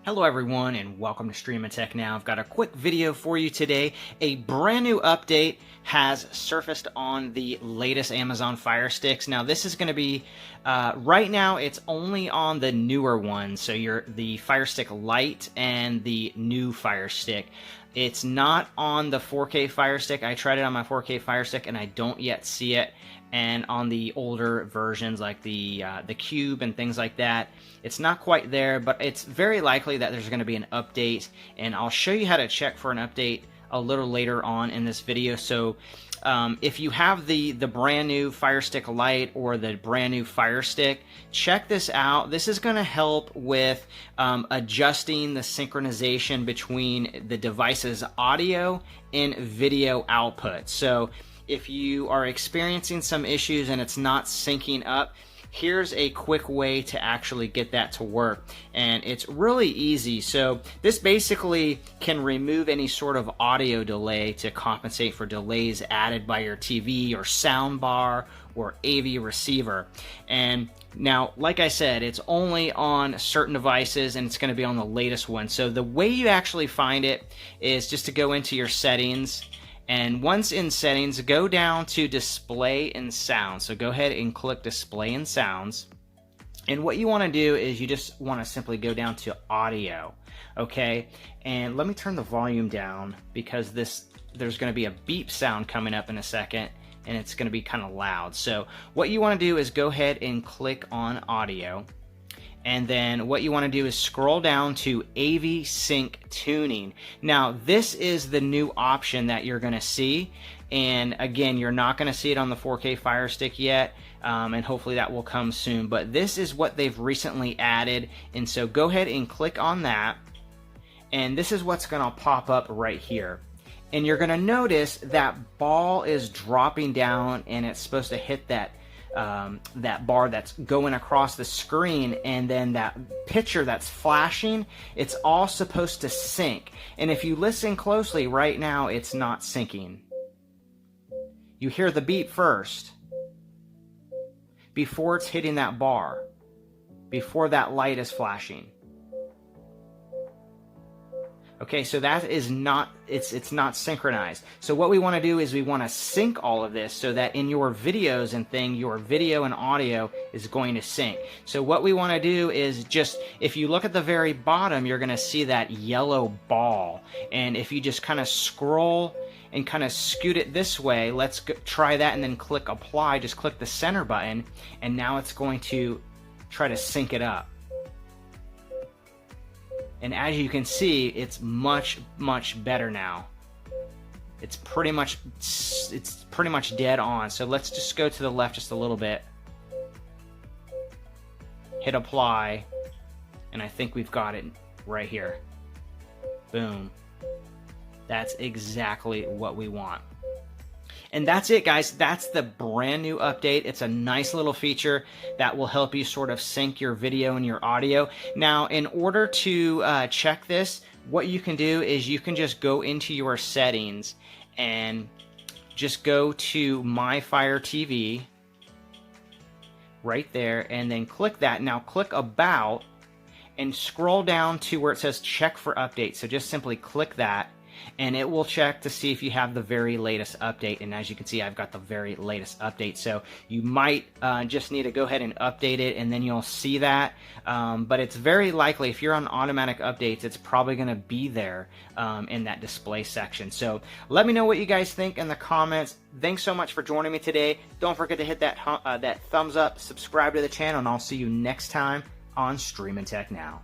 Hello everyone and welcome to Stream and Tech Now. I've got a quick video for you today. A brand new update has surfaced on the latest Amazon Fire Sticks. Now this is going to be, right now it's only on the newer ones. So you're the Fire Stick Lite and the new Fire Stick. It's not on the 4K Fire Stick. I tried it on my 4K Fire Stick and I don't yet see it. And on the older versions like the Cube and things like that, it's not quite there, but it's very likely that there's going to be an update, and I'll show you how to check for an update a little later on in this video. So if you have the brand new Fire Stick Lite or the brand new Fire Stick, check this out. This is going to help with adjusting the synchronization between the device's audio and video output. So if you are experiencing some issues and it's not syncing up, here's a quick way to actually get that to work, and it's really easy. So this basically can remove any sort of audio delay to compensate for delays added by your TV or sound bar or AV receiver. And now, like I said, it's only on certain devices and it's going to be on the latest one. So the way you actually find it is just to go into your settings, and once in settings, go down to display and sound. So go ahead and click display and sounds. And what you want to do is you just want to simply go down to audio. Okay. And let me turn the volume down because there's going to be a beep sound coming up in a second and it's going to be kind of loud. So what you want to do is go ahead and click on audio. And then what you want to do is scroll down to AV Sync Tuning. Now this is the new option that you're going to see, and again, you're not going to see it on the 4K Fire Stick yet, and hopefully that will come soon, but this is what they've recently added. And so go ahead and click on that, and this is what's going to pop up right here. And you're going to notice that ball is dropping down and it's supposed to hit that bar that's going across the screen, and then that picture that's flashing, it's all supposed to sync. And if you listen closely right now, it's not syncing. You hear the beep first before it's hitting that bar, before that light is flashing. Okay, so that is not, it's not synchronized. So what we want to do is we want to sync all of this so that in your videos and thing, your video and audio is going to sync. So what we want to do is just, if you look at the very bottom, you're going to see that yellow ball. And if you just kind of scroll and kind of scoot it this way, let's try that and then click apply, just click the center button, and now it's going to try to sync it up. And as you can see, it's much better now. It's pretty much dead on. So let's just go to the left just a little bit. Hit apply, and I think we've got it right here. Boom. That's exactly what we want. And that's it, guys. That's the brand new update. It's a nice little feature that will help you sort of sync your video and your audio. Now, in order to check this, what you can do is you can just go into your settings and just go to My Fire TV right there, and then click that. Now click About and scroll down to where it says Check for Updates. So just simply click that, and it will check to see if you have the very latest update. And as you can see, I've got the very latest update. So you might just need to go ahead and update it, and then you'll see that. But it's very likely, if you're on automatic updates, it's probably going to be there in that display section. So let me know what you guys think in the comments. Thanks so much for joining me today. Don't forget to hit that thumbs up, subscribe to the channel, and I'll see you next time on Stream and Tech Now.